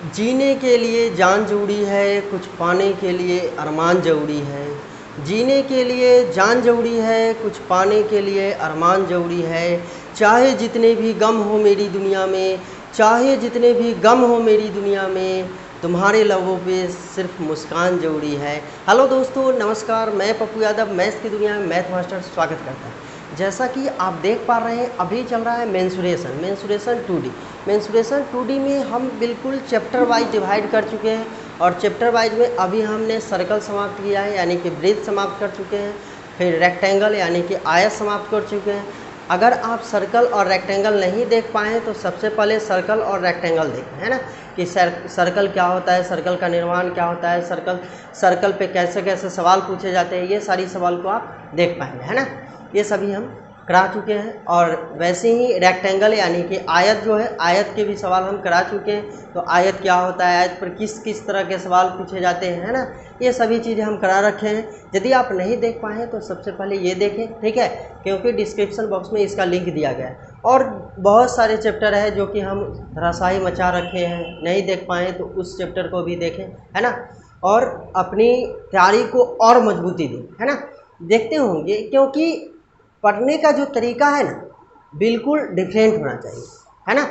जीने के लिए जान ज़रूरी है, कुछ पाने के लिए अरमान ज़रूरी है। जीने के लिए जान ज़रूरी है, कुछ पाने के लिए अरमान ज़रूरी है। चाहे जितने भी गम हो मेरी दुनिया में, चाहे जितने भी गम हो मेरी दुनिया में, तुम्हारे लबों पे सिर्फ मुस्कान ज़रूरी है। हेलो दोस्तों, नमस्कार। मैं पप्पू यादव मैथ्स की दुनिया में मैथ मास्टर स्वागत करता हूँ। जैसा कि आप देख पा रहे हैं, अभी चल रहा है मेंसुरेशन 2D। मेंसुरेशन 2D में हम बिल्कुल चैप्टर वाइज डिवाइड कर चुके हैं और चैप्टर वाइज में अभी हमने सर्कल समाप्त किया है, यानी कि वृत्त समाप्त कर चुके हैं। फिर रेक्टेंगल यानी कि आयत समाप्त कर चुके हैं। अगर आप सर्कल और रेक्टेंगल नहीं देख पाएँ तो सबसे पहले सर्कल और रेक्टेंगल देखें, है ना, कि सर्कल क्या होता है, सर्कल का निर्माण क्या होता है, सर्कल पे कैसे कैसे सवाल पूछे जाते हैं, ये सारी सवाल को आप देख पाएंगे, है ना। ये सभी हम करा चुके हैं। और वैसे ही रेक्टेंगल यानी कि आयत जो है, आयत के भी सवाल हम करा चुके हैं। तो आयत क्या होता है, आयत पर किस किस तरह के सवाल पूछे जाते हैं, है ना, ये सभी चीज़ें हम करा रखे हैं। यदि आप नहीं देख पाए तो सबसे पहले ये देखें, ठीक है, क्योंकि डिस्क्रिप्शन बॉक्स में इसका लिंक दिया गया है। और बहुत सारे चैप्टर है जो कि हम धराशायी मचा रखे हैं, नहीं देख पाए तो उस चैप्टर को भी देखें, है ना, और अपनी तैयारी को और मजबूती दें, है ना। देखते होंगे क्योंकि पढ़ने का जो तरीका है ना, बिल्कुल डिफरेंट होना चाहिए, है ना।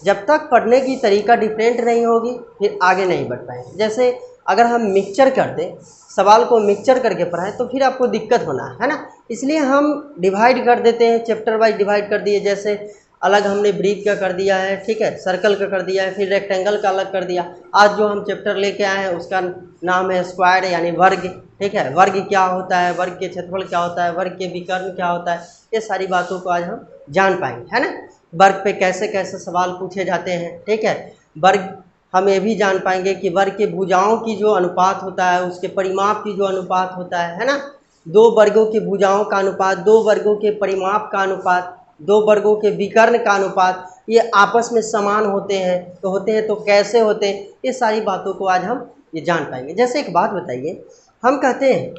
जब तक पढ़ने की तरीका डिफरेंट नहीं होगी फिर आगे नहीं बढ़ पाएंगे। जैसे अगर हम मिक्सचर कर दें, सवाल को मिक्सचर करके पढ़ाएं तो फिर आपको दिक्कत होना है ना। इसलिए हम डिवाइड कर देते हैं, चैप्टर वाइज डिवाइड कर दिए। जैसे अलग हमने ब्रीथ का कर दिया है, ठीक है, सर्कल का कर दिया है, फिर रेक्टेंगल का अलग कर दिया। आज जो हम चैप्टर लेके आए हैं उसका नाम है स्क्वायर यानी वर्ग, ठीक है। वर्ग क्या होता है, वर्ग के क्षेत्रफल क्या होता है, वर्ग के विकर्ण क्या होता है, ये सारी बातों को आज हम जान पाएंगे, है ना। वर्ग पे कैसे कैसे सवाल पूछे जाते हैं, ठीक है। वर्ग हम ये भी जान पाएंगे कि वर्ग के भुजाओं की जो अनुपात होता है, उसके परिमाप की जो अनुपात होता है ना। दो वर्गों की भुजाओं का अनुपात, दो वर्गों के परिमाप का अनुपात, दो वर्गों के विकर्ण का अनुपात, ये आपस में समान होते हैं तो कैसे होते हैं, ये सारी बातों को आज हम ये जान पाएंगे। जैसे एक बात बताइए, हम कहते हैं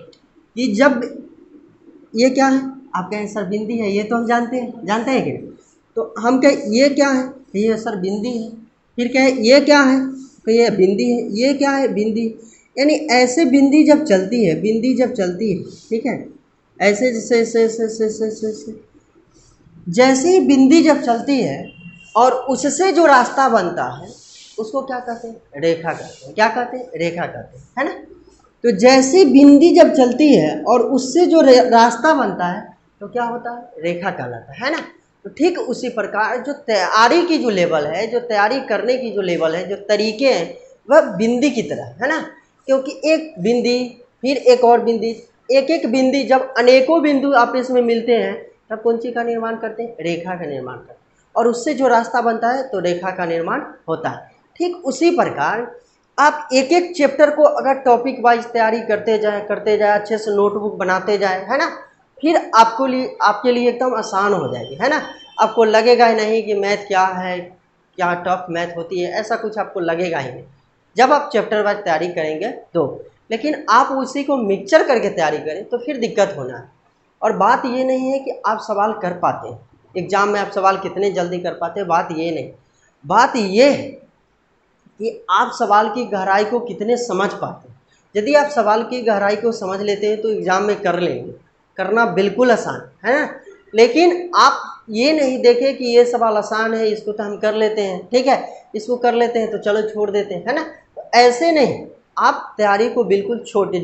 कि जब ये क्या है, आप कहें सर बिंदी है, ये तो हम जानते हैं कि नहीं। तो हम कहें ये क्या है, ये सर बिंदी है। फिर कहें ये क्या है, तो ये बिंदी है। ये क्या है, बिंदी। यानी ऐसे बिंदी जब चलती है, ठीक है, ऐसे जैसे जैसे ही बिंदी जब चलती है और उससे जो रास्ता बनता है उसको क्या कहते हैं, रेखा कहते हैं। क्या कहते हैं, रेखा कहते हैं, है ना। तो जैसे बिंदी जब चलती है और उससे जो रास्ता बनता है तो क्या होता है, रेखा कहलाता है ना। तो ठीक उसी प्रकार जो तैयारी की जो लेवल है, जो तैयारी करने की जो लेवल है, जो तरीके हैं, वह बिंदी की तरह है ना। क्योंकि एक बिंदी फिर एक और बिंदी, एक एक बिंदी जब अनेकों बिंदु आपस में मिलते हैं तब कौन सी का निर्माण करते हैं, रेखा का निर्माण करते हैं। और उससे जो रास्ता बनता है तो रेखा का निर्माण होता है। ठीक उसी प्रकार आप एक एक चैप्टर को अगर टॉपिक वाइज तैयारी करते जाए, अच्छे से नोटबुक बनाते जाए, है ना, फिर आपके लिए एकदम आसान हो जाएगी, है ना। आपको लगेगा ही नहीं कि मैथ क्या है, क्या टफ मैथ होती है, ऐसा कुछ आपको लगेगा ही नहीं जब आप चैप्टर वाइज तैयारी करेंगे तो। लेकिन आप उसी को मिक्सचर करके तैयारी करें तो फिर दिक्कत होना है। और बात ये नहीं है कि आप सवाल कर पाते हैं, एग्ज़ाम में आप सवाल कितने जल्दी कर पाते हैं, बात ये नहीं। बात ये है कि आप सवाल की गहराई को कितने समझ पाते हैं। यदि आप सवाल की गहराई को समझ लेते हैं तो एग्ज़ाम में कर लेंगे, करना बिल्कुल आसान है ना। लेकिन आप ये नहीं देखें कि ये सवाल आसान है, इसको तो हम कर लेते हैं, ठीक है, इसको कर लेते हैं तो चलो छोड़ देते हैं, है ना। तो ऐसे नहीं, आप तैयारी को बिल्कुल छोटे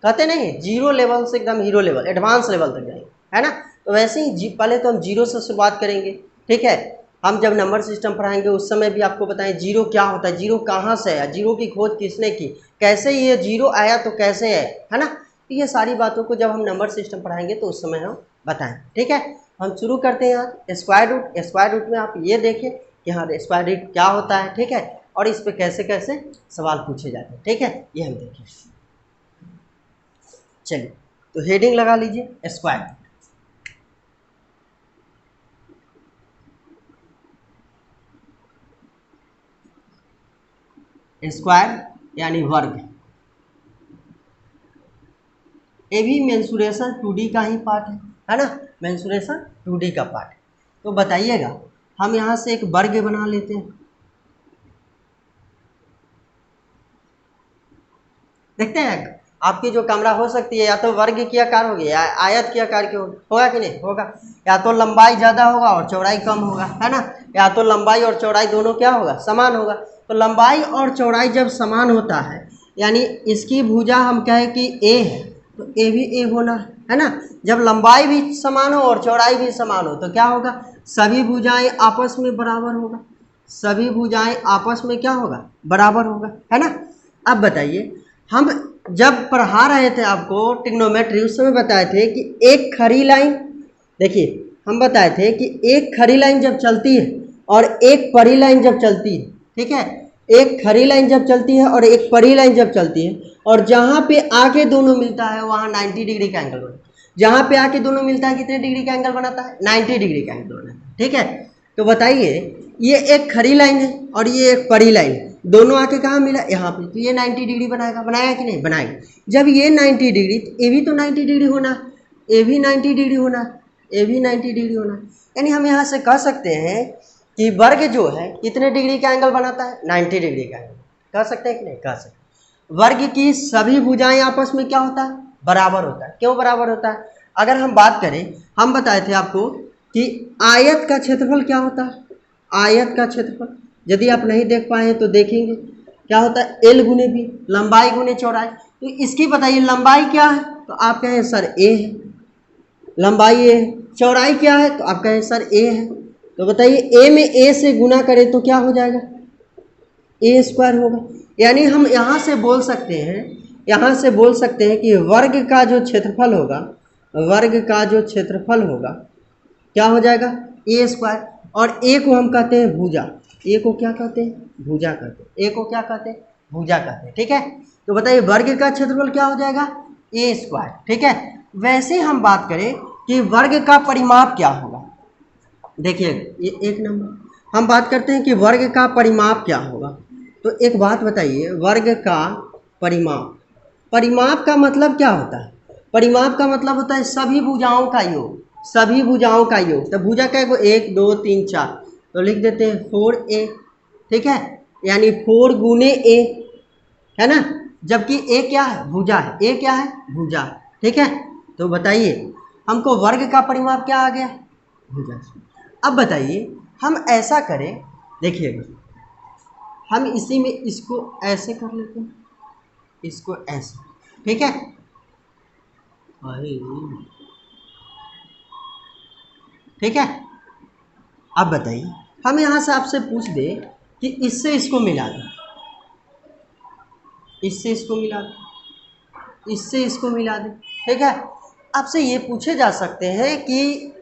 कहते नहीं, जीरो लेवल से एकदम हीरो लेवल, एडवांस लेवल तक जाएंगे, है ना। तो वैसे ही पहले तो हम जीरो से शुरुआत करेंगे, ठीक है। हम जब नंबर सिस्टम पढ़ाएंगे उस समय भी आपको बताएं जीरो क्या होता है, जीरो कहाँ से आया, जीरो की खोज किसने की, कैसे ये जीरो आया तो कैसे है ना। तो ये सारी बातों को जब हम नंबर सिस्टम पढ़ाएंगे तो उस समय हम बताएं, ठीक है। हम शुरू करते हैं आज स्क्वायर रूट। स्क्वायर रूट में आप ये देखें कि हाँ स्क्वायर रूट क्या होता है, ठीक है, और इस पर कैसे कैसे सवाल पूछे जाते हैं, ठीक है, ये हम देखें। चलिए तो हेडिंग लगा लीजिए स्क्वायर। स्क्वायर यानी वर्ग, ये भी मेंसुरेशन 2D का ही पार्ट है ना, मेंसुरेशन 2D का पार्ट है। तो बताइएगा, हम यहाँ से एक वर्ग बना लेते हैं, देखते हैं आपकी जो कमरा हो सकती है या तो वर्ग की आकार होगी या आयत की आकार की होगी, होगा कि नहीं होगा। या तो लंबाई ज़्यादा होगा और चौड़ाई कम होगा, है ना। या तो लंबाई और चौड़ाई दोनों क्या होगा, समान होगा। तो लंबाई और चौड़ाई जब समान होता है यानी इसकी भुजा हम कहें कि ए है तो ए भी ए होना है ना। जब लंबाई भी समान हो और चौड़ाई भी समान हो तो क्या होगा, सभी भुजाएं आपस में बराबर होगा। सभी भुजाएं आपस में क्या होगा, बराबर होगा, है ना। अब बताइए, हम जब पढ़ा रहे थे आपको ट्रिग्नोमेट्री उस समय बताए थे कि एक खड़ी लाइन, देखिए हम बताए थे कि एक खड़ी लाइन जब चलती है और एक परी लाइन जब चलती है, ठीक है, एक खड़ी लाइन जब चलती है और एक परी लाइन जब चलती है और जहाँ पे आके दोनों मिलता है वहाँ 90 डिग्री का एंगल बनता है। जहाँ पे आके दोनों मिलता है कितने डिग्री का एंगल बनाता है, 90 डिग्री का एंगल बनाता है, ठीक है। तो बताइए ये एक खड़ी लाइन है और ये एक परी लाइन है, दोनों आके कहाँ मिला, यहाँ पे, तो ये 90 डिग्री बनाएगा, बनाया कि नहीं, बनाएगा। जब ये 90 डिग्री तो ये भी तो 90 डिग्री होना, ये भी 90 डिग्री होना, ये भी 90 डिग्री होना। यानी हम यहाँ से कह सकते हैं कि वर्ग जो है कितने डिग्री का एंगल बनाता है, 90 डिग्री का एंगल। कह सकते हैं कि नहीं, कह सकते। वर्ग की सभी भुजाएं आपस में क्या होता है, बराबर होता है। क्यों बराबर होता है, अगर हम बात करें, हम बताए थे आपको कि आयत का क्षेत्रफल क्या होता है। आयत का क्षेत्रफल यदि आप नहीं देख पाए तो देखेंगे क्या होता है, एल गुने बी, लंबाई गुने चौड़ाई। तो इसकी बताइए लंबाई क्या है, तो आप कहें सर ए है, लंबाई ए है। चौड़ाई क्या है, तो आप कहें सर ए है। तो बताइए ए में ए से गुना करें तो क्या हो जाएगा, ए स्क्वायर होगा। यानी हम यहाँ से बोल सकते हैं, यहाँ से बोल सकते हैं कि वर्ग का जो क्षेत्रफल होगा, वर्ग का जो क्षेत्रफल होगा क्या हो जाएगा, ए स्क्वायर। और ए को हम कहते हैं भुजा, ए को क्या कहते हैं, भुजा कहते हैं, ए को क्या कहते हैं, भुजा कहते हैं, ठीक है। तो बताइए वर्ग का क्षेत्रफल क्या हो जाएगा, ए स्क्वायर, ठीक है। वैसे हम बात करें कि वर्ग का परिमाप क्या होगा, देखिए ये एक नंबर हम बात करते हैं कि वर्ग का परिमाप क्या होगा। तो एक बात बताइए, वर्ग का परिमाप, परिमाप का मतलब क्या होता है, परिमाप का मतलब होता है सभी भुजाओं का योग, सभी भुजाओं का योग। तो भुजा का एक दो तीन चार, तो लिख देते हैं 4a, ठीक है, यानी 4 गुने ए, है ना। जबकि ए क्या है, भुजा है, ए क्या है, भुजा, ठीक है। तो बताइए हमको वर्ग का परिमाप क्या आ गया, भुजा। अब बताइए हम ऐसा करें, देखिएगा हम इसी में इसको ऐसे कर लेते हैं, इसको ऐसे, ठीक है। ठीक है। अब बताइए हम यहाँ से आपसे पूछ दे कि इससे इसको मिला दे, इससे इसको मिला दे, इससे इसको मिला दे, ठीक है। आपसे ये पूछे जा सकते हैं कि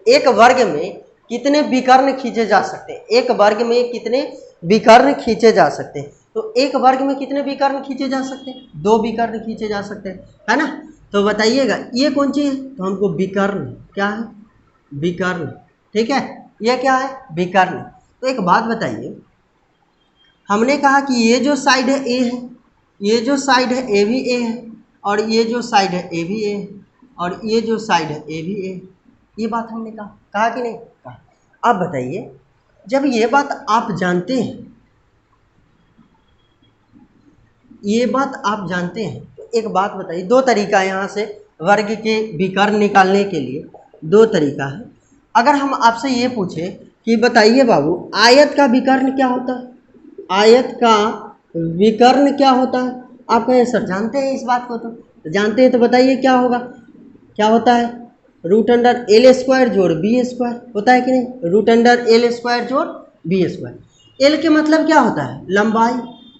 एक वर्ग में कितने विकर्ण खींचे जा सकते हैं, एक वर्ग में कितने विकर्ण खींचे जा सकते हैं। तो एक वर्ग में कितने विकर्ण खींचे जा सकते हैं, 2 विकर्ण खींचे जा सकते हैं, है ना। तो बताइएगा ये कौन सी है, तो हमको विकर्ण, क्या है, विकर्ण, ठीक है, ये क्या है, विकर्ण। तो एक बात बताइए, हमने कहा कि ये जो साइड है ए है, ये जो साइड है ए भी ए है, और ये जो साइड है ए भी ए है, और ये जो साइड है ए भी ए है। ये बात हमने कहा कि नहीं कहा। अब बताइए जब ये बात आप जानते हैं, ये बात आप जानते हैं, तो एक बात बताइए, 2 तरीका है यहाँ से वर्ग के विकर्ण निकालने के लिए, 2 तरीका है। अगर हम आपसे ये पूछे कि बताइए बाबू आयत का विकर्ण क्या होता है, आयत का विकर्ण क्या होता है, आप कहें सर जानते हैं इस बात को, तो जानते हैं, तो बताइए क्या होगा, क्या होता है, रूट अंडर एल स्क्वायर जोड़ बी स्क्वायर, होता है कि नहीं, रूट अंडर एल स्क्वायर जोड़ बी स्क्वायर। एल के मतलब क्या होता है, लंबाई,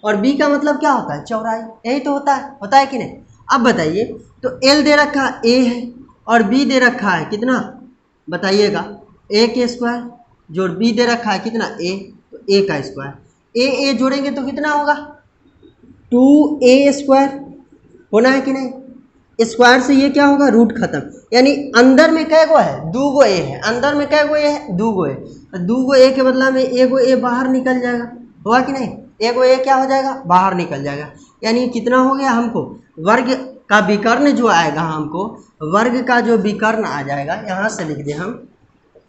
और बी का मतलब क्या होता है, चौड़ाई, यही तो होता है कि नहीं। अब बताइए तो एल दे रखा ए है और बी दे रखा है कितना, बताइएगा, ए के स्क्वायर जोड़ बी दे रखा है कितना, ए, तो ए का स्क्वायर, ए जोड़ेंगे तो कितना होगा, 2a स्क्वायर, होना है कि नहीं। स्क्वायर से ये क्या होगा, रूट खत्म, यानी अंदर में कै गो है, 2 गो ए है, अंदर में कै गो ए है, 2 गो है, तो 2 गो ए के बदला में एगो ए बाहर निकल जाएगा, होगा कि नहीं, एगो ए क्या हो जाएगा, बाहर निकल जाएगा। यानी कितना हो गया, हमको वर्ग का विकर्ण जो आएगा, हमको वर्ग का जो विकर्ण आ जाएगा, यहाँ से लिख दें हम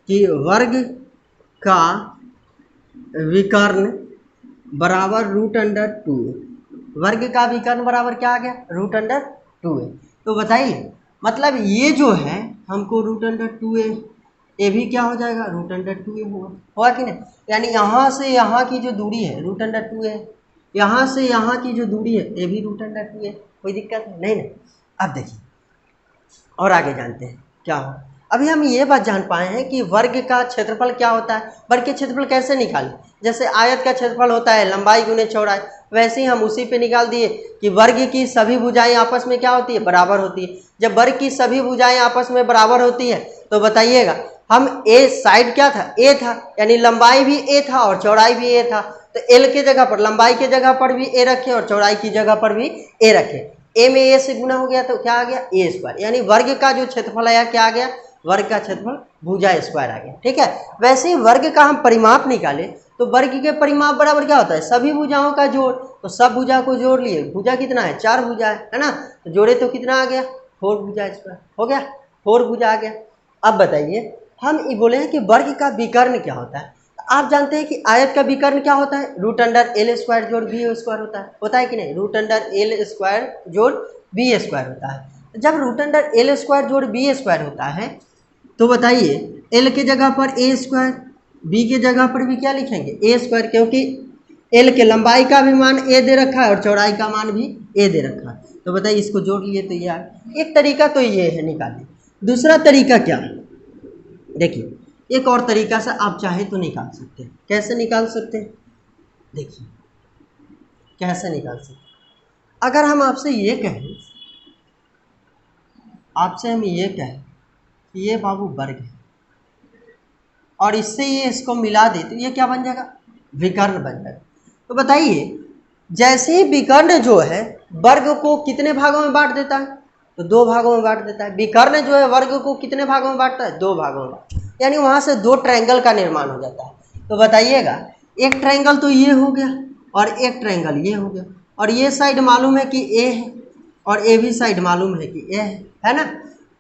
कि वर्ग का विकर्ण बराबर रूट अंडर 2, वर्ग का विकर्ण बराबर क्या आ गया, रूट अंडर 2a। तो बताइए मतलब ये जो है हमको रूट अंडर 2a, ये भी क्या हो जाएगा, रूट अंडर 2a होगा कि नहीं। यानी यहाँ से यहाँ की जो दूरी है रूट अंडर 2a, यहाँ से यहाँ की जो दूरी है ये भी रूट अंडर 2a, कोई दिक्कत नहीं ना। अब देखिए और आगे जानते हैं क्या हो। अभी हम ये बात जान पाए हैं कि वर्ग का क्षेत्रफल क्या होता है। वर्ग के क्षेत्रफल कैसे निकालें, जैसे आयत का क्षेत्रफल होता है लंबाई गुने चौड़ाई, वैसे ही हम उसी पे निकाल दिए कि वर्ग की सभी भुजाएं आपस में क्या होती है, बराबर होती है। जब वर्ग की सभी भुजाएं आपस में बराबर होती है तो बताइएगा हम ए साइड क्या था, ए था, यानी लंबाई भी ए था और चौड़ाई भी ए था, तो एल के जगह पर लंबाई के जगह पर भी ए रखे और चौड़ाई की जगह पर भी ए रखे। ए में ए से गुना हो गया तो क्या आ गया, ए स्क्वायर, यानी वर्ग का जो क्षेत्रफल आया क्या आ गया, वर्ग का क्षेत्रफल भुजा स्क्वायर आ गया। ठीक है, वैसे ही वर्ग का हम परिमाप निकाले तो वर्ग के परिमाप बराबर क्या होता है, सभी भुजाओं का जोड़। तो सब भुजा को जोड़ लिए, भुजा कितना है, 4 भुजा है ना, तो जोड़े तो कितना आ गया, 4 भुजा स्क्वायर हो गया, 4 भुजा आ गया। अब बताइए हम ये बोले हैं कि वर्ग का विकर्ण क्या होता है। आप जानते हैं कि आयत का विकर्ण क्या होता है, रूट अंडर एल स्क्वायर जोड़ बी स्क्वायर होता है कि नहीं, रूट अंडर एल स्क्वायर जोड़ बी स्क्वायर होता है। जब रूट अंडर एल स्क्वायर जोड़ बी स्क्वायर होता है तो बताइए एल के जगह पर ए स्क्वायर, बी के जगह पर भी क्या लिखेंगे, ए स्क्वायर, क्योंकि एल के लंबाई का भी मान ए दे रखा है और चौड़ाई का मान भी ए दे रखा है। तो बताइए इसको जोड़ लिए तो ये एक तरीका तो ये है निकालने। दूसरा तरीका क्या है, देखिए एक और तरीका से आप चाहे तो निकाल सकते हैं। कैसे निकाल सकते हैं, देखिए कैसे निकाल सकते हैं। अगर हम आपसे ये कहें, आपसे हम ये कहें कि ये बाबू वर्ग है और इससे ये इसको मिला दे तो ये क्या बन जाएगा, विकर्ण बन जाएगा। तो बताइए जैसे ही विकर्ण जो है वर्ग को कितने भागों में बांट देता है, तो 2 भागों में बांट देता है। विकर्ण जो है वर्ग को कितने भागों में बांटता है, 2 भागों में, यानी वहाँ से 2 ट्रायंगल का निर्माण हो जाता है। तो बताइएगा एक ट्रायंगल तो ये हो गया और एक ट्रायंगल ये हो गया, और ये साइड मालूम है कि ए है और ए भी साइड मालूम है कि ए है ना।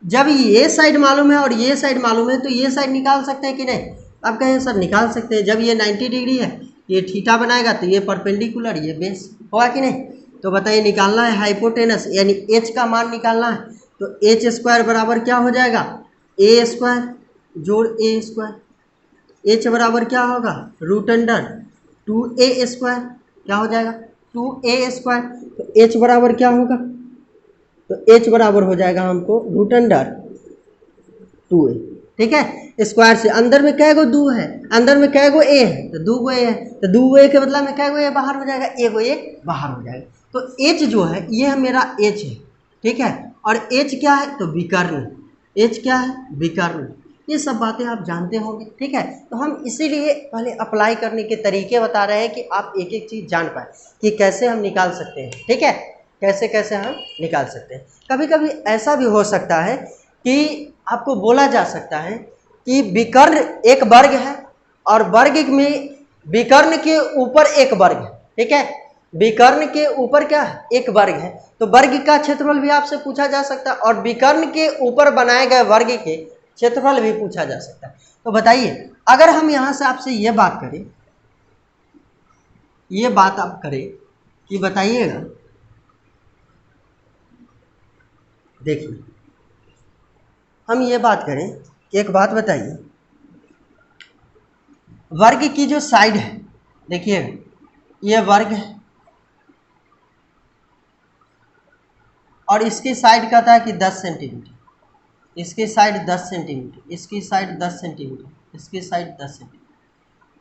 जब ये साइड मालूम है और ये साइड मालूम है तो ये साइड निकाल सकते हैं कि नहीं, आप कहें सर निकाल सकते हैं। जब ये 90 डिग्री है ये थीटा बनाएगा तो ये परपेंडिकुलर, ये बेस होगा कि नहीं। तो बताइए निकालना है हाइपोटेनस यानी एच का मान निकालना है, तो एच स्क्वायर बराबर क्या हो जाएगा, ए स्क्वायर जोड़ ए स्क्वायर, एच बराबर क्या होगा, रूट अंडर 2a स्क्वायर, क्या हो जाएगा 2a स्क्वायर। तो एच बराबर क्या होगा, तो एच बराबर हो जाएगा हमको रूट अंडर 2a। ठीक है, स्क्वायर से अंदर में कै गो 2 है, अंदर में कै गो ए है, तो 2 गो ए है, तो 2 गो ए के बदला में कै गो ए बाहर हो जाएगा, ए गो ए बाहर हो जाएगा। तो एच जो है ये मेरा एच है, ठीक है, और एच क्या है, तो विकर्ण, एच क्या है, विकर्ण। ये सब बातें आप जानते होंगे। ठीक है, तो हम इसीलिए पहले अप्लाई करने के तरीके बता रहे हैं कि आप एक एक चीज़ जान पाए कि कैसे हम निकाल सकते हैं। ठीक है, कैसे कैसे हम निकाल सकते हैं। कभी कभी ऐसा भी हो सकता है कि आपको बोला जा सकता है कि विकर्ण एक वर्ग है और वर्ग में विकर्ण के ऊपर एक वर्ग है। ठीक है, विकर्ण के ऊपर क्या है, एक वर्ग है, तो वर्ग का क्षेत्रफल भी आपसे पूछा जा सकता है और विकर्ण के ऊपर बनाए गए वर्ग के क्षेत्रफल भी पूछा जा सकता है। तो बताइए अगर हम यहाँ से आपसे ये बात करें, ये बात आप करें कि बताइएगा, देखिए हम ये बात करें कि एक बात बताइए, वर्ग की जो साइड है, देखिए ये वर्ग है और इसकी साइड कहता है कि 10 सेंटीमीटर, इसकी साइड 10 सेंटीमीटर, इसकी साइड 10 सेंटीमीटर, इसकी साइड 10 सेंटीमीटर,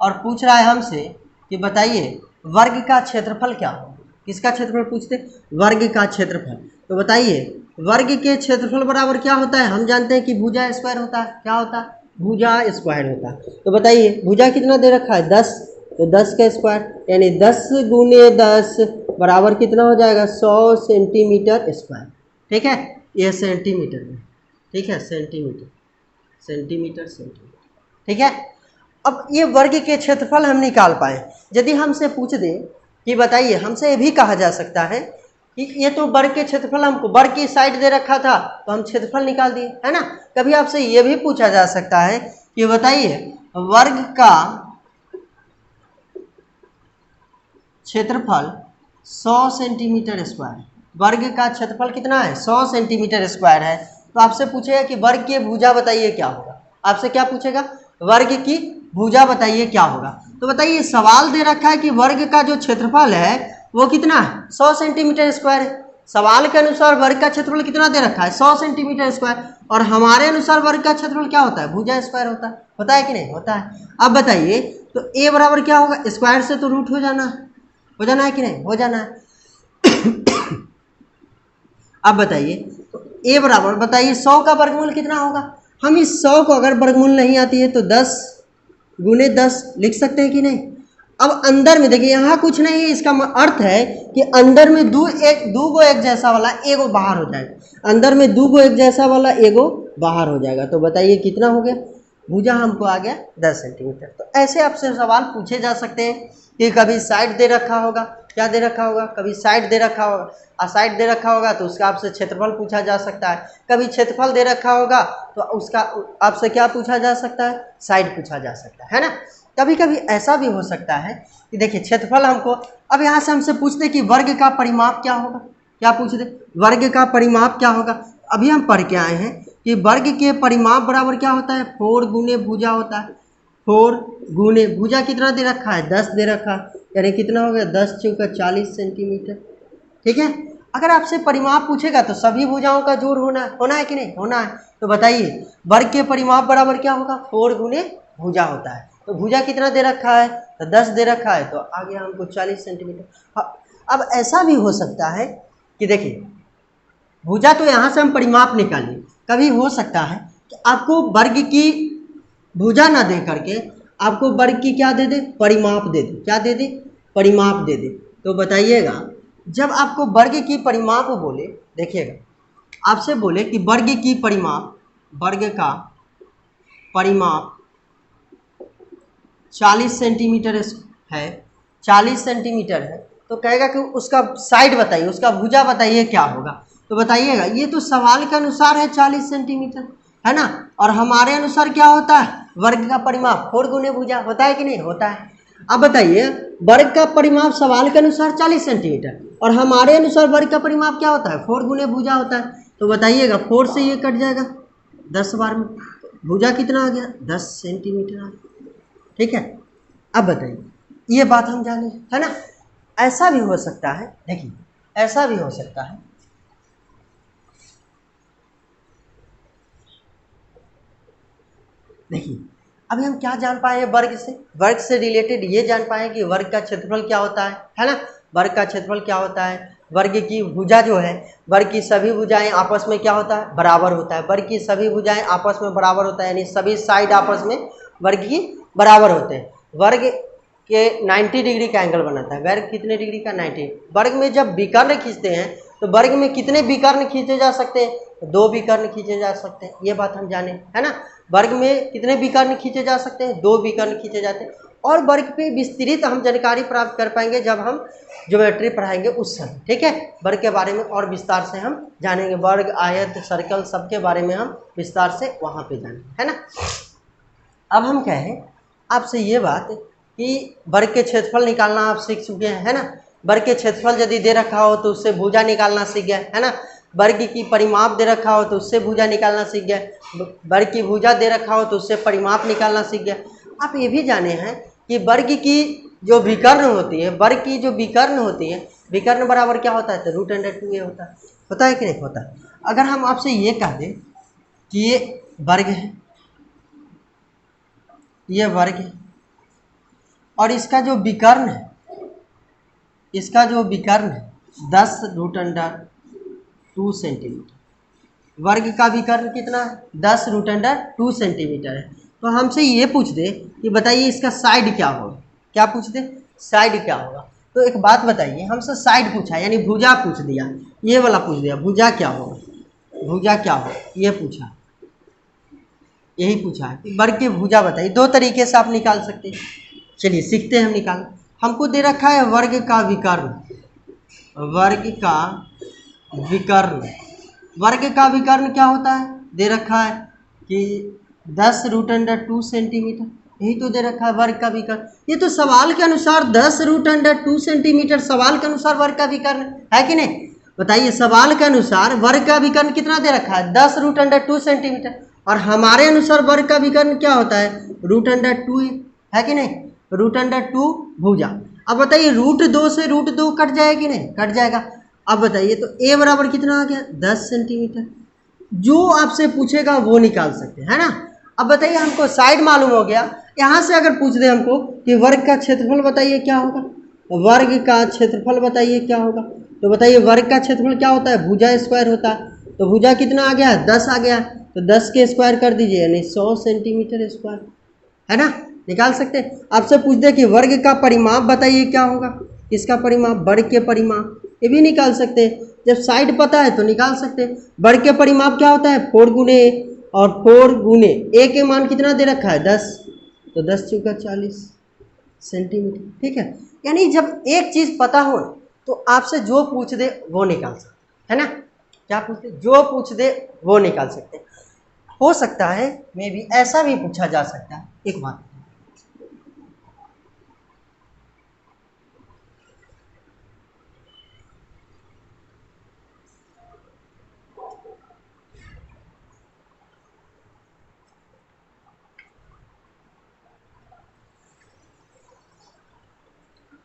और पूछ रहा है हमसे कि बताइए वर्ग का क्षेत्रफल क्या हो। किसका क्षेत्रफल पूछते, वर्ग का क्षेत्रफल। तो बताइए वर्ग के क्षेत्रफल बराबर क्या होता है, हम जानते हैं कि भुजा स्क्वायर होता है, क्या होता है, भुजा स्क्वायर होता है। तो बताइए भुजा कितना दे रखा है, 10, तो 10 का स्क्वायर यानी 10 गुने 10 बराबर कितना हो जाएगा, 100 सेंटीमीटर स्क्वायर। ठीक है, ये सेंटीमीटर में, ठीक है, सेंटीमीटर सेंटीमीटर सेंटीमीटर। ठीक है, अब ये वर्ग के क्षेत्रफल हम निकाल पाए। यदि हमसे पूछ दे कि बताइए, हमसे ये भी कहा जा सकता है कि ये तो वर्ग के क्षेत्रफल, हमको वर्ग की साइड दे रखा था तो हम क्षेत्रफल निकाल दिए, है ना। कभी आपसे ये भी पूछा जा सकता है कि बताइए वर्ग का क्षेत्रफल 100 सेंटीमीटर स्क्वायर। वर्ग का क्षेत्रफल कितना है? 100 सेंटीमीटर स्क्वायर है। तो आपसे पूछेगा कि वर्ग की भुजा बताइए क्या होगा। आपसे क्या पूछेगा? वर्ग की भुजा बताइए क्या होगा। तो बताइए, सवाल दे रखा है कि वर्ग का जो क्षेत्रफल है वो कितना है? 100 सेंटीमीटर स्क्वायर है। सवाल के अनुसार वर्ग का क्षेत्रफल कितना दे रखा है? 100 सेंटीमीटर स्क्वायर। और हमारे अनुसार वर्ग का क्षेत्रफल क्या होता है? भुजा स्क्वायर होता है कि नहीं? होता है। अब बताइए, तो a बराबर क्या होगा? स्क्वायर से तो रूट हो जाना है कि नहीं? हो जाना है। अब बताइए, तो a बराबर बताइए 100 का वर्गमूल कितना होगा? हम इस 100 को अगर वर्गमूल नहीं आती है तो 10 गुने 10 लिख सकते हैं कि नहीं? अब अंदर में देखिए, यहाँ कुछ नहीं है, इसका अर्थ है कि अंदर में दो गो एक जैसा वाला एगो बाहर हो जाएगा। अंदर में दो गो एक जैसा वाला एगो बाहर हो जाएगा। तो बताइए कितना हो गया? भुजा हमको आ गया 10 सेंटीमीटर। तो ऐसे आपसे सवाल पूछे जा सकते हैं कि कभी साइड दे रखा होगा, क्या दे रखा होगा? कभी साइड दे रखा होगा, और साइड दे रखा होगा तो उसका आपसे क्षेत्रफल पूछा जा सकता है। कभी क्षेत्रफल दे रखा होगा तो उसका आपसे क्या पूछा जा सकता है? साइड पूछा जा सकता है ना। कभी कभी ऐसा भी हो सकता है कि देखिए, क्षेत्रफल हमको, अब यहाँ से हमसे पूछते कि वर्ग का परिमाप क्या होगा। क्या पूछते? वर्ग का परिमाप क्या होगा। अभी हम पढ़ के आए हैं कि वर्ग के परिमाप बराबर क्या होता है? 4 गुने भुजा होता है। 4 गुने भुजा कितना दे रखा है? 10 दे रखा है, यानी कितना हो गया? 10 चौका 40 सेंटीमीटर। ठीक है। अगर आपसे परिमाप पूछेगा तो सभी भुजाओं का जोड़ होना है कि नहीं? होना है। तो बताइए, वर्ग के परिमाप बराबर क्या होगा? 4 गुने भुजा होता है। तो भुजा कितना दे रखा है? तो 10 दे रखा है, तो आ गया हमको 40 सेंटीमीटर। अब ऐसा भी हो सकता है कि देखिए, भुजा तो यहाँ से हम परिमाप निकालिए। कभी हो सकता है कि आपको वर्ग की भुजा ना दे करके आपको वर्ग की क्या दे दे? परिमाप दे दे। क्या दे दे? परिमाप दे दे। तो बताइएगा, जब आपको वर्ग की परिमाप बोले, देखिएगा आपसे बोले कि वर्ग की परिमाप, वर्ग का परिमाप 40 सेंटीमीटर है, 40 सेंटीमीटर है, तो कहेगा कि उसका साइड बताइए, उसका भुजा बताइए क्या होगा। तो बताइएगा, ये तो सवाल के अनुसार है 40 सेंटीमीटर, है ना। और हमारे अनुसार क्या होता है? वर्ग का परिमाप 4 गुने भुजा होता है कि नहीं? होता है। अब बताइए, वर्ग का परिमाप सवाल के अनुसार 40 सेंटीमीटर और हमारे अनुसार वर्ग का परिमाप क्या होता है? 4 गुने भुजा होता है। तो बताइएगा, 4 से ये कट जाएगा 10 बार में, भुजा कितना आ गया? 10 सेंटीमीटर आ गया। ठीक है। अब बताइए, ये बात हम जाने, है ना। ऐसा भी हो सकता है, देखिए ऐसा भी हो सकता है, देखिए अभी हम क्या जान पाए हैं? वर्ग से रिलेटेड ये जान पाए कि वर्ग का क्षेत्रफल क्या होता है ना। वर्ग का क्षेत्रफल क्या होता है? वर्ग की भुजा जो है, वर्ग की सभी भुजाएं आपस में क्या होता है? बराबर होता है। वर्ग की सभी भुजाएं आपस में बराबर होता है, यानी सभी साइड आपस में वर्ग की बराबर होते हैं। वर्ग के 90 डिग्री का एंगल बनाता है। वर्ग कितने डिग्री का? 90। वर्ग में जब विकर्ण खींचते हैं तो वर्ग में कितने विकर्ण खींचे जा सकते हैं? 2 विकर्ण खींचे जा सकते हैं। ये बात हम जाने, है ना। वर्ग में कितने विकर्ण खींचे जा सकते हैं? 2 विकर्ण खींचे जाते हैं। और वर्ग पे विस्तृत हम जानकारी प्राप्त कर पाएंगे जब हम ज्योमेट्री पढ़ाएंगे उस समय। ठीक है। वर्ग के बारे में और विस्तार से हम जानेंगे। वर्ग, आयत, सर्कल, सबके बारे में हम विस्तार से वहाँ पे जानेंगे, है ना। अब हम कहें आपसे ये बात कि वर्ग के क्षेत्रफल निकालना आप सीख चुके हैं, है ना। वर्ग के क्षेत्रफल यदि दे रखा हो तो उससे भुजा निकालना सीख गए, है ना। वर्ग की परिमाप दे रखा हो तो उससे भुजा निकालना सीख गए। वर्ग की भुजा दे रखा हो तो उससे परिमाप निकालना सीख गए। आप ये भी जाने हैं कि वर्ग की जो विकर्ण होती है, वर्ग की जो विकर्ण होती है, विकर्ण बराबर क्या होता है? तो √2a होता है कि नहीं? होता है। अगर हम आपसे ये कह दें कि ये वर्ग है, ये वर्ग है, और इसका जो विकर्ण है, 10√2 सेंटीमीटर। वर्ग का विकर्ण कितना है? 10√2 सेंटीमीटर है। तो हमसे ये पूछ दे कि बताइए इसका साइड क्या होगा। क्या पूछ दे? साइड क्या होगा। तो एक बात बताइए, हमसे साइड पूछा यानी भुजा पूछ दिया, ये वाला पूछ दिया, भुजा क्या होगा? भुजा क्या होगा ये पूछा, यही पूछा है कि वर्ग की भुजा बताइए। 2 तरीके से आप निकाल सकते हैं। चलिए सीखते हैं हम निकाल। हमको दे रखा है वर्ग का विकर्ण, वर्ग का विकर्ण। वर्ग का विकर्ण क्या होता है? दे रखा है कि 10√2 सेंटीमीटर। यही तो दे रखा है वर्ग का विकर्ण। ये तो सवाल के अनुसार 10√2 सेंटीमीटर सवाल के अनुसार वर्ग का विकर्ण है कि नहीं? बताइए, सवाल के अनुसार वर्ग का विकर्ण कितना दे रखा है? 10√2 सेंटीमीटर। और हमारे अनुसार वर्ग का विकर्ण क्या होता है? √2 है कि नहीं? √2 भुजा। अब बताइए, √2 से √2 कट जाएगा कि नहीं? कट जाएगा। अब बताइए, तो a बराबर कितना आ गया? 10 सेंटीमीटर। जो आपसे पूछेगा वो निकाल सकते हैं, है ना। अब बताइए, हमको साइड मालूम हो गया। यहाँ से अगर पूछ दे हमको कि वर्ग का क्षेत्रफल बताइए क्या होगा, वर्ग का क्षेत्रफल बताइए क्या होगा, तो बताइए वर्ग का क्षेत्रफल क्या होता है? भुजा स्क्वायर होता है। तो भुजा कितना आ गया? 10 आ गया। तो 10 के स्क्वायर कर दीजिए, यानी 100 सेंटीमीटर स्क्वायर, है ना। निकाल सकते हैं। आपसे पूछ दे कि वर्ग का परिमाप बताइए क्या होगा, किसका परिमाप? वर्ग के परिमाप, ये भी निकाल सकते हैं। जब साइड पता है तो निकाल सकते हैं। वर्ग के परिमाप क्या होता है? 4 गुने और 4 गुने ए के मान कितना दे रखा है? 10। तो 10 चौका 40 सेंटीमीटर, ठीक है। यानी जब एक चीज़ पता हो तो आपसे जो पूछ दे वो निकाल सकते, है ना। क्या पूछ दे? जो पूछ दे वो निकाल सकते। हो सकता है मे भी ऐसा भी पूछा जा सकता है। एक बात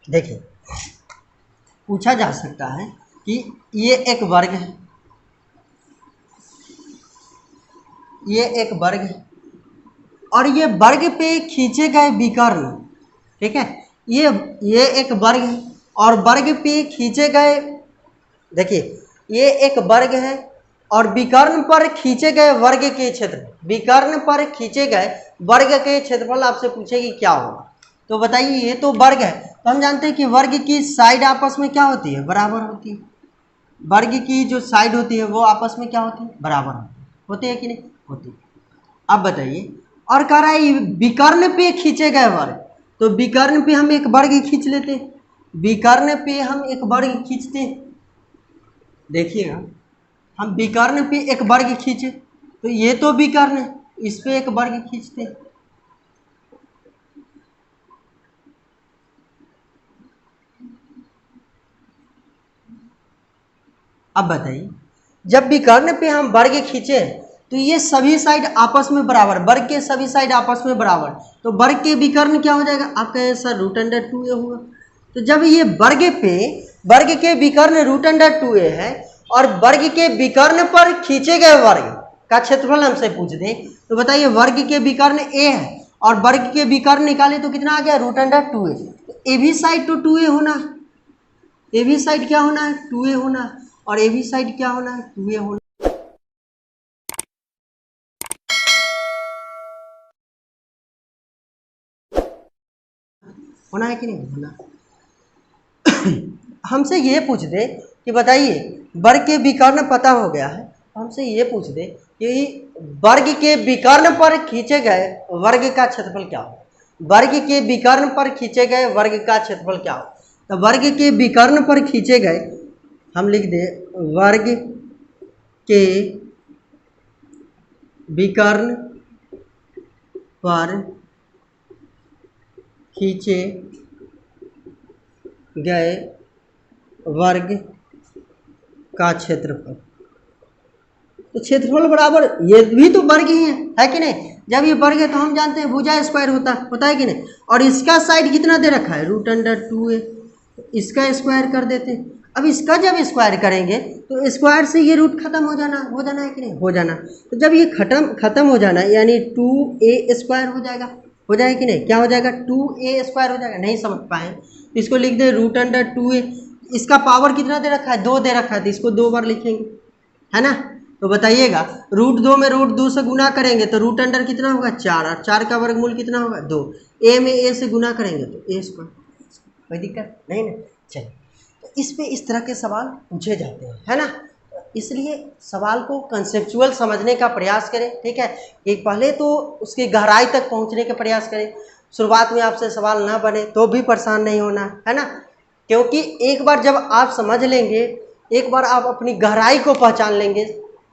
देखिए, पूछा जा सकता है कि ये एक वर्ग है, ये एक वर्ग है और ये वर्ग पे खींचे गए विकर्ण, ठीक है। ये एक वर्ग है और वर्ग पे खींचे गए, देखिए ये एक वर्ग है और विकर्ण पर खींचे गए वर्ग के क्षेत्र, विकर्ण पर खींचे गए वर्ग के क्षेत्रफल आपसे पूछेगी क्या होगा। तो बताइए, ये तो वर्ग है, तो हम जानते हैं कि वर्ग की साइड आपस में क्या होती है? बराबर होती है। वर्ग की जो साइड होती है वो आपस में क्या होती है? बराबर होती है कि नहीं? होती है। अब बताइए, और कह रहा है विकर्ण पे खींचे गए वर्ग, तो विकर्ण पे हम एक वर्ग खींच लेते, विकर्ण पे हम एक वर्ग खींचते। देखिएगा, हम विकर्ण पे एक वर्ग खींचे तो ये तो विकर्ण है, इस पे एक वर्ग खींचते। अब बताइए, जब विकर्ण पे हम वर्ग खींचे तो ये सभी साइड आपस में बराबर, वर्ग के सभी साइड आपस में बराबर, तो वर्ग के विकर्ण क्या हो जाएगा? आप कहें सर √2a होगा। तो जब ये वर्ग पे वर्ग के विकर्ण √2a है और वर्ग के विकर्ण पर खींचे गए वर्ग का क्षेत्रफल हमसे पूछ दे, तो बताइए वर्ग के विकर्ण a है और वर्ग के विकर्ण निकाले तो कितना आ गया? √2a। तो ए भी साइड तो 2a होना, ए भी साइड क्या होना है? 2a होना, और ए भी साइड क्या होना है? 2a होना, होना है कि नहीं होना। हमसे ये पूछ दे कि बताइए वर्ग के विकर्ण पता हो गया है, हमसे ये पूछ दे कि वर्ग के विकर्ण पर खींचे गए वर्ग का क्षेत्रफल क्या हो, वर्ग के विकर्ण पर खींचे गए वर्ग का क्षेत्रफल क्या हो। तो वर्ग के विकर्ण पर खींचे गए, हम लिख दे वर्ग के विकर्ण पर खींचे गए वर्ग का क्षेत्रफल, तो क्षेत्रफल बराबर ये भी तो वर्ग ही है कि नहीं। जब ये वर्ग है तो हम जानते हैं भुजा स्क्वायर होता है कि नहीं। और इसका साइड कितना दे रखा है? √2a, तो इसका स्क्वायर कर देते। अब इसका जब स्क्वायर करेंगे तो स्क्वायर से ये रूट खत्म हो जाना है कि नहीं? हो जाना। तो जब ये खत्म हो जाना यानी 2a स्क्वायर हो जाएगा कि नहीं? क्या हो जाएगा? 2a स्क्वायर हो जाएगा। नहीं समझ पाए इसको लिख दे √2a। इसका पावर कितना दे रखा है? 2 दे रखा है, तो इसको 2 बार लिखेंगे, है ना। तो बताइएगा, √2 में √2 से गुना करेंगे तो √अंडर कितना होगा? 4, और 4 का वर्गमूल कितना होगा? 2। ए में ए से गुना करेंगे तो ए स्क्वायर, कोई दिक्कत नहीं ना। चलिए, तो इस पे इस तरह के सवाल पूछे जाते हैं, है ना। इसलिए सवाल को कंसेप्चुअल समझने का प्रयास करें, ठीक है। एक पहले तो उसकी गहराई तक पहुंचने का प्रयास करें। शुरुआत में आपसे सवाल ना बने तो भी परेशान नहीं होना, है ना। क्योंकि एक बार जब आप समझ लेंगे, एक बार आप अपनी गहराई को पहचान लेंगे,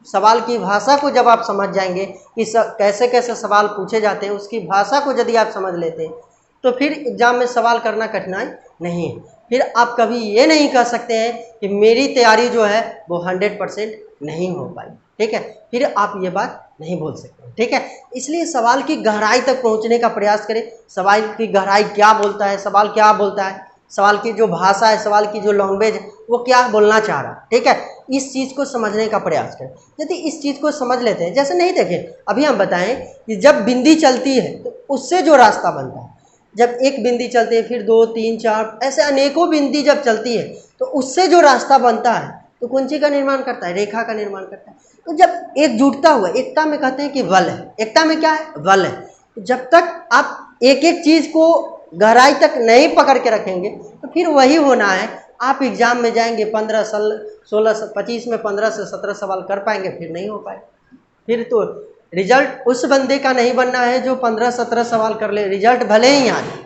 सवाल की भाषा को जब आप समझ जाएंगे कि कैसे कैसे सवाल पूछे जाते हैं, उसकी भाषा को यदि आप समझ लेते हैं तो फिर एग्ज़ाम में सवाल करना कठिनाई नहीं है। फिर आप कभी ये नहीं कह सकते हैं कि मेरी तैयारी जो है वो 100% नहीं हो पाई, ठीक है, फिर आप ये बात नहीं बोल सकते, ठीक है। इसलिए सवाल की गहराई तक पहुंचने का प्रयास करें। सवाल की गहराई क्या बोलता है, सवाल क्या बोलता है, सवाल की जो भाषा है, सवाल की जो लैंग्वेज है, वो क्या बोलना चाह रहा है, ठीक है, इस चीज़ को समझने का प्रयास करें। यदि इस चीज़ को समझ लेते हैं, जैसे नहीं देखें अभी हम बताएं कि जब बिंदी चलती है तो उससे जो रास्ता बनता है, जब एक बिंदी चलती है फिर 2 3 4 ऐसे अनेकों बिंदी जब चलती है तो उससे जो रास्ता बनता है तो कौन चीज़ का निर्माण करता है, रेखा का निर्माण करता है। तो जब एक जुटता हुआ, एकता में कहते हैं कि बल है, एकता में क्या है, बल है। तो जब तक आप एक एक चीज़ को गहराई तक नहीं पकड़ के रखेंगे तो फिर वही होना है। आप एग्जाम में जाएंगे 15 साल 16 25 में 15 से 17 सवाल कर पाएंगे, फिर नहीं हो पाए। फिर तो रिजल्ट उस बंदे का नहीं बनना है जो 15-17 सवाल कर ले, रिजल्ट भले ही आ जाए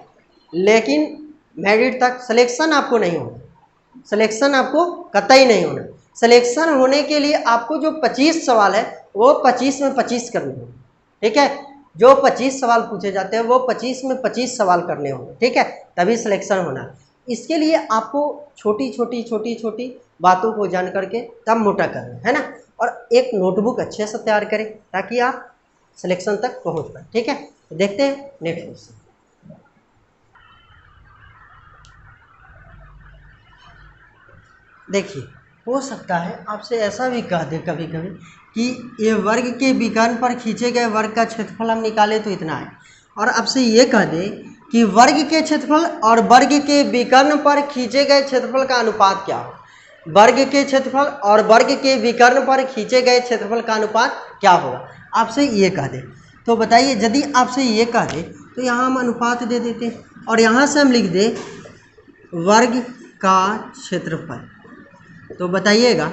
लेकिन मेरिट तक सिलेक्शन आपको नहीं होना, सिलेक्शन आपको कतई नहीं होना। सिलेक्शन होने के लिए आपको जो 25 सवाल है वो 25 में 25 करने होंगे, ठीक है। जो 25 सवाल पूछे जाते हैं वो 25 में 25 सवाल करने होंगे, ठीक है, तभी सिलेक्शन होना। इसके लिए आपको छोटी छोटी बातों को जान करके तब मोटा करना है ना, और एक नोटबुक अच्छे से तैयार करें ताकि आप सिलेक्शन तक पहुंच पाए, ठीक है। तो देखते हैं नेक्स्ट क्वेश्चन। देखिए, हो सकता है आपसे ऐसा भी कह दे कभी कभी कि ये वर्ग के विकर्ण पर खींचे गए वर्ग का क्षेत्रफल हम निकाले तो इतना है, और आपसे ये कह दे कि वर्ग के क्षेत्रफल और वर्ग के विकर्ण पर खींचे गए क्षेत्रफल का अनुपात क्या हो। वर्ग के क्षेत्रफल और वर्ग के विकर्ण पर खींचे गए क्षेत्रफल का अनुपात क्या होगा, आपसे ये कह दे। तो बताइए, यदि आपसे ये कह दे तो यहाँ हम अनुपात दे देते हैं और यहाँ से हम लिख दे वर्ग का क्षेत्रफल। तो बताइएगा,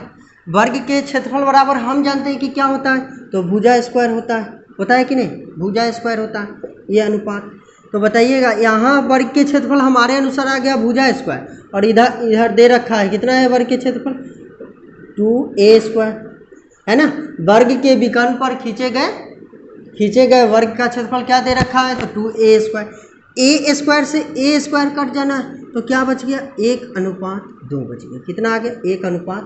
वर्ग के क्षेत्रफल बराबर हम जानते हैं कि क्या होता है, तो भुजा स्क्वायर होता है कि नहीं, भुजा स्क्वायर होता है ये अनुपात। तो बताइएगा, यहाँ वर्ग के क्षेत्रफल हमारे अनुसार आ गया भुजा स्क्वायर, और इधर दे रखा है कितना है वर्ग के क्षेत्रफल, 2a स्क्वायर, है ना। वर्ग के विकर्ण पर खींचे गए वर्ग का क्षेत्रफल क्या दे रखा है, तो 2a स्क्वायर। a स्क्वायर से a स्क्वायर कट जाना है तो क्या बच गया, 1:2 बच गया। कितना आ गया, 1:2 आ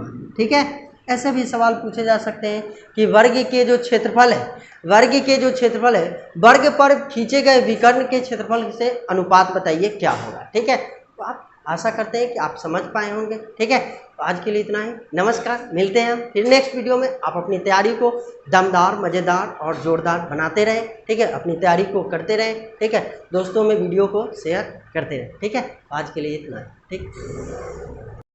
गया, ठीक है। ऐसे भी सवाल पूछे जा सकते हैं कि वर्ग के जो क्षेत्रफल है वर्ग पर खींचे गए विकर्ण के क्षेत्रफल से अनुपात बताइए क्या होगा, ठीक है। तो आप आशा करते हैं कि आप समझ पाए होंगे, ठीक है। तो आज के लिए इतना ही, नमस्कार, मिलते हैं हम फिर नेक्स्ट वीडियो में। आप अपनी तैयारी को दमदार, मज़ेदार और ज़ोरदार बनाते रहें, ठीक है, अपनी तैयारी को करते रहें, ठीक है, दोस्तों में वीडियो को शेयर करते रहें, ठीक है। आज के लिए इतना ही, ठीक।